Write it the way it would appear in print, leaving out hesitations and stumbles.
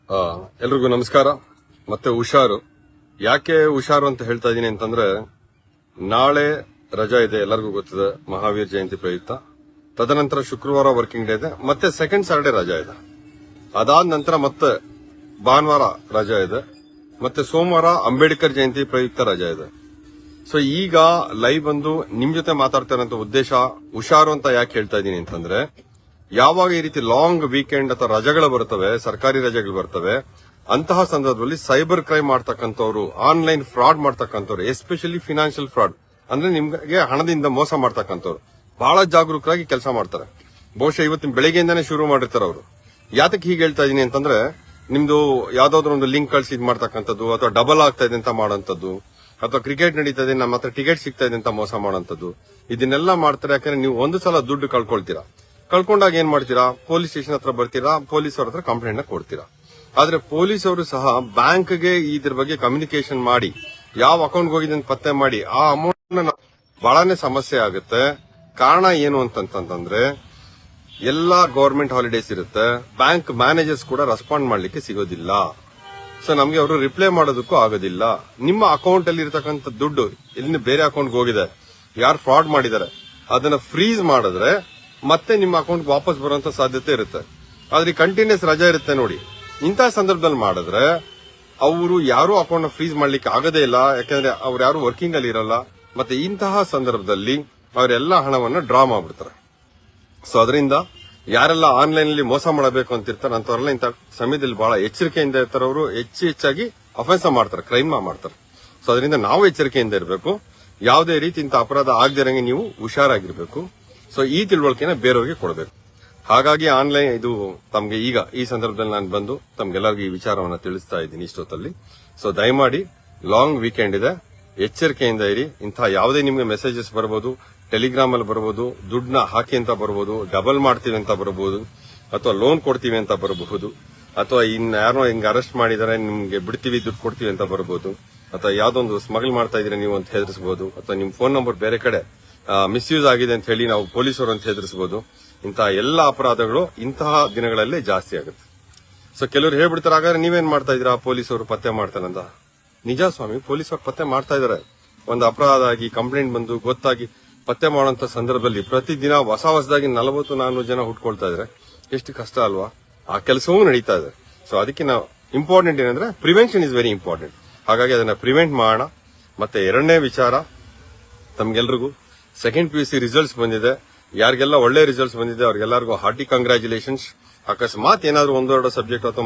ಎಲ್ರಿಗೂ ನಮಸ್ಕಾರ. ಮತ್ತೆ ಹುಷಾರು. ಯಾಕೆ ಹುಷಾರು ಅಂತ ಹೇಳ್ತಾ ಇದೀನಿ ಅಂತಂದ್ರೆ, ನಾಳೆ ರಜಾ ಇದೆ, ಎಲ್ಲರಿಗೂ ಗೊತ್ತಿದೆ, ಮಹಾವೀರ್ ಜಯಂತಿ ಪ್ರಯುಕ್ತ. ತದನಂತರ ಶುಕ್ರವಾರ ವರ್ಕಿಂಗ್ ಡೇ ಇದೆ, ಮತ್ತೆ ಸೆಕೆಂಡ್ ಸಾಟರ್ಡೆ ರಜಾ ಇದೆ. ಅದಾದ ನಂತರ ಮತ್ತೆ ಭಾನುವಾರ ರಜಾ ಇದೆ, ಮತ್ತೆ ಸೋಮವಾರ ಅಂಬೇಡ್ಕರ್ ಜಯಂತಿ ಪ್ರಯುಕ್ತ ರಜಾ ಇದೆ. ಸೊ ಈಗ ಲೈವ್ ಬಂದು ನಿಮ್ ಜೊತೆ ಮಾತಾಡ್ತಾ ಇರೋಂತ ಉದ್ದೇಶ ಹುಷಾರು ಅಂತ ಯಾಕೆ ಹೇಳ್ತಾ ಇದೀನಿ ಅಂತಂದ್ರೆ, ಯಾವಾಗ ಈ ರೀತಿ ಲಾಂಗ್ ವೀಕೆಂಡ್ ಅಥವಾ ರಜೆಗಳು ಬರ್ತವೆ, ಸರ್ಕಾರಿ ರಜೆಗಳು ಬರ್ತವೆ, ಅಂತಹ ಸಂದರ್ಭದಲ್ಲಿ ಸೈಬರ್ ಕ್ರೈಮ್ ಮಾಡ್ತಕ್ಕಂಥವ್ರು, ಆನ್ಲೈನ್ ಫ್ರಾಡ್ ಮಾಡ್ತಕ್ಕಂಥವ್ರು, ಎಸ್ಪೆಷಲಿ ಫಿನಾನ್ಷಿಯಲ್ ಫ್ರಾಡ್ ಅಂದ್ರೆ ನಿಮ್ಗೆ ಹಣದಿಂದ ಮೋಸ ಮಾಡ್ತಕ್ಕಂಥವ್ರು ಬಹಳ ಜಾಗರೂಕರಾಗಿ ಕೆಲಸ ಮಾಡ್ತಾರೆ. ಬಹುಶಃ ಇವತ್ತಿನ ಬೆಳಗ್ಗೆಯಿಂದಾನೇ ಶುರು ಮಾಡಿರ್ತಾರೆ ಅವರು. ಯಾತಕ್ಕೆ ಹೀಗೆ ಹೇಳ್ತಾ ಇದೀನಿ ಅಂತಂದ್ರೆ, ನಿಮ್ದು ಯಾವ್ದಾದ್ರು ಒಂದು ಲಿಂಕ್ ಕಳ್ಸಿ ಇದ್ ಮಾಡ್ತಕ್ಕಂಥದ್ದು, ಅಥವಾ ಡಬಲ್ ಆಗ್ತಾ ಇದೆ ಅಂತ ಮಾಡೋಂಥದ್ದು, ಅಥವಾ ಕ್ರಿಕೆಟ್ ನಡೀತಾ ಇದೆ ನಮ್ಮ ಹತ್ರ ಟಿಕೆಟ್ ಸಿಗ್ತಾ ಇದೆ ಅಂತ ಮೋಸ ಮಾಡೋಂಥದ್ದು, ಇದನ್ನೆಲ್ಲ ಮಾಡ್ತಾರೆ. ಯಾಕಂದ್ರೆ ನೀವು ಒಂದು ಸಲ ದುಡ್ಡು ಕಳ್ಕೊಳ್ತೀರಾ, ಕಳ್ಕೊಂಡಾಗ ಏನ್ ಮಾಡ್ತೀರಾ, ಪೊಲೀಸ್ ಸ್ಟೇಷನ್ ಹತ್ರ ಬರ್ತೀರಾ, ಪೊಲೀಸ್ ಅವ್ರ ಹತ್ರ ಕಂಪ್ಲೇಂಟ್ ನ ಕೊಡ್ತೀರಾ. ಆದ್ರೆ ಪೊಲೀಸ್ ಅವರು ಸಹ ಬ್ಯಾಂಕ್ಗೆ ಇದ್ರ ಬಗ್ಗೆ ಕಮ್ಯುನಿಕೇಶನ್ ಮಾಡಿ, ಯಾವ ಅಕೌಂಟ್ ಹೋಗಿದೆ ಅಂತ ಪತ್ತೆ ಮಾಡಿ, ಆ ಅಮೌಂಟ್ ಬಹಳನೇ ಸಮಸ್ಯೆ ಆಗುತ್ತೆ. ಕಾರಣ ಏನು ಅಂತಂತಂದ್ರೆ, ಎಲ್ಲಾ ಗವರ್ಮೆಂಟ್ ಹಾಲಿಡೇಸ್ ಇರುತ್ತೆ, ಬ್ಯಾಂಕ್ ಮ್ಯಾನೇಜರ್ಸ್ ಕೂಡ ರೆಸ್ಪಾಂಡ್ ಮಾಡ್ಲಿಕ್ಕೆ ಸಿಗೋದಿಲ್ಲ. ಸೊ ನಮ್ಗೆ ಅವರು ರಿಪ್ಲೈ ಮಾಡೋದಕ್ಕೂ ಆಗೋದಿಲ್ಲ. ನಿಮ್ಮ ಅಕೌಂಟ್ ಅಲ್ಲಿ ಇರತಕ್ಕಂಥ ದುಡ್ಡು ಇಲ್ಲಿ ಬೇರೆ ಅಕೌಂಟ್ಗೆ ಹೋಗಿದೆ, ಯಾರು ಫ್ರಾಡ್ ಮಾಡಿದ್ದಾರೆ ಅದನ್ನ ಫ್ರೀಸ್ ಮಾಡಿದ್ರೆ ಮತ್ತೆ ನಿಮ್ಮ ಅಕೌಂಟ್ ವಾಪಸ್ ಬರುವಂತ ಸಾಧ್ಯತೆ ಇರುತ್ತೆ. ಆದ್ರೆ ಕಂಟಿನ್ಯೂಸ್ ರಜಾ ಇರುತ್ತೆ ನೋಡಿ, ಇಂತಹ ಸಂದರ್ಭದಲ್ಲಿ ಮಾಡಿದ್ರೆ ಅವರು ಯಾರು ಅಕೌಂಟ್ ಫ್ರೀಸ್ ಮಾಡ್ಲಿಕ್ಕೆ ಆಗದೇ ಇಲ್ಲ. ಯಾಕಂದ್ರೆ ಅವ್ರು ಯಾರು ವರ್ಕಿಂಗ್ ಅಲ್ಲಿ ಇರಲ್ಲ. ಮತ್ತೆ ಇಂತಹ ಸಂದರ್ಭದಲ್ಲಿ ಅವರೆಲ್ಲ ಹಣವನ್ನ ಡ್ರಾ ಮಾಡ್ಬಿಡ್ತಾರೆ. ಸೊ ಅದರಿಂದ ಯಾರೆಲ್ಲ ಆನ್ಲೈನ್ ಅಲ್ಲಿ ಮೋಸ ಮಾಡಬೇಕು ಅಂತಿರ್ತಾರೆ ಅಂತವರೆಲ್ಲ ಇಂಥ ಸಮಯದಲ್ಲಿ ಬಹಳ ಎಚ್ಚರಿಕೆಯಿಂದ ಇರ್ತಾರೆ. ಅವರು ಹೆಚ್ಚಾಗಿ ಅಫೆನ್ಸ್ ಮಾಡ್ತಾರೆ, ಕ್ರೈಮ್ ಮಾಡ್ತಾರೆ. ಸೊ ಅದರಿಂದ ನಾವು ಎಚ್ಚರಿಕೆಯಿಂದ ಇರಬೇಕು. ಯಾವುದೇ ರೀತಿ ಇಂಥ ಅಪರಾಧ ಆಗದಿರಂಗೆ ನೀವು ಹುಷಾರಾಗಿರ್ಬೇಕು. ಸೊ ಈ ತಿಳುವಳಿಕೆನ ಬೇರೆಯವರಿಗೆ ಕೊಡಬೇಕು. ಹಾಗಾಗಿ ಆನ್ಲೈನ್ ಇದು ತಮ್ಗೆ ಈಗ ಈ ಸಂದರ್ಭದಲ್ಲಿ ನಾನು ಬಂದು ತಮ್ಗೆಲ್ಲರಿಗೂ ಈ ವಿಚಾರವನ್ನ ತಿಳಿಸ್ತಾ ಇದ್ದೀನಿ ಇಷ್ಟೊತ್ತಲ್ಲಿ. ಸೊ ದಯಮಾಡಿ ಲಾಂಗ್ ವೀಕೆಂಡ್ ಇದೆ, ಎಚ್ಚರಿಕೆಯಿಂದ ಇರಿ. ಇಂಥ ಯಾವುದೇ ನಿಮ್ಗೆ ಮೆಸೇಜಸ್ ಬರಬಹುದು, ಟೆಲಿಗ್ರಾಮ್ ಅಲ್ಲಿ ಬರಬಹುದು, ದುಡ್ಡನ್ನ ಹಾಕಿ ಅಂತ ಬರಬಹುದು, ಡಬಲ್ ಮಾಡ್ತೀವಿ ಅಂತ ಬರಬಹುದು, ಅಥವಾ ಲೋನ್ ಕೊಡ್ತೀವಿ ಅಂತ ಬರಬಹುದು, ಅಥವಾ ಯಾರೋ ಹಿಂಗ್ ಅರೆಸ್ಟ್ ಮಾಡಿದರೆ ನಿಮ್ಗೆ ಬಿಡ್ತೀವಿ, ದುಡ್ಡು ಕೊಡ್ತೀವಿ ಅಂತ ಬರಬಹುದು, ಅಥವಾ ಯಾವ್ದೊಂದು ಸ್ಮಗಲ್ ಮಾಡ್ತಾ ಇದ್ರೆ ನೀವು ಅಂತ ಹೆದರಿಸಬಹುದು, ಅಥವಾ ನಿಮ್ ಫೋನ್ ನಂಬರ್ ಬೇರೆ ಕಡೆ ಮಿಸ್ಯೂಸ್ ಆಗಿದೆ ಅಂತ ಹೇಳಿ ನಾವು ಪೊಲೀಸರು ಅಂತ ಹೆದರಿಸಬಹುದು. ಇಂತಹ ಎಲ್ಲ ಅಪರಾಧಗಳು ಇಂತಹ ದಿನಗಳಲ್ಲೇ ಜಾಸ್ತಿ ಆಗುತ್ತೆ. ಸೊ ಕೆಲವರು ಹೇಳ್ಬಿಡ್ತಾರೆ, ಹಾಗಾದ್ರೆ ನೀವೇನ್ ಮಾಡ್ತಾ ಇದ್ದೀರಾ, ಪೊಲೀಸರು ಪತ್ತೆ ಮಾಡ್ತಾರಂತ. ನಿಜ ಸ್ವಾಮಿ, ಪೊಲೀಸರು ಪತ್ತೆ ಮಾಡ್ತಾ ಇದಾರೆ. ಒಂದು ಅಪರಾಧ ಆಗಿ ಕಂಪ್ಲೇಂಟ್ ಬಂದು ಗೊತ್ತಾಗಿ ಪತ್ತೆ ಮಾಡುವಂತ ಸಂದರ್ಭದಲ್ಲಿ ಪ್ರತಿದಿನ ಹೊಸದಾಗಿ 40-400 ಜನ ಹುಟ್ಕೊಳ್ತಾ ಇದ್ರೆ ಎಷ್ಟು ಕಷ್ಟ ಅಲ್ವಾ. ಆ ಕೆಲಸವೂ ನಡೀತಾ ಇದೆ. ಸೊ ಅದಕ್ಕೆ ನಾವು ಇಂಪಾರ್ಟೆಂಟ್ ಏನಂದ್ರೆ ಪ್ರಿವೆನ್ಷನ್ ಇಸ್ ವೆರಿ ಇಂಪಾರ್ಟೆಂಟ್. ಹಾಗಾಗಿ ಅದನ್ನ ಪ್ರಿವೆಂಟ್ ಮಾಡೋಣ. ಮತ್ತೆ ಎರಡನೇ ವಿಚಾರ, ತಮ್ಗೆಲ್ರಿಗೂ ಸೆಕೆಂಡ್ PUC ರಿಸಲ್ಟ್ಸ್ ಬಂದಿದೆ. ಯಾರಿಗೆಲ್ಲ ಒಳ್ಳೆ ರಿಸಲ್ಟ್ಸ್ ಬಂದಿದೆ ಅವ್ರಿಗೆಲ್ಲರಿಗೂ ಹಾರ್ಟಿ ಕಂಗ್ರಾಚುಲೇಷನ್ಸ್. ಅಕಸ್ಮಾತ್ ಏನಾದ್ರು ಒಂದೆರಡು ಸಬ್ಜೆಕ್ಟ್ ಅಥವಾ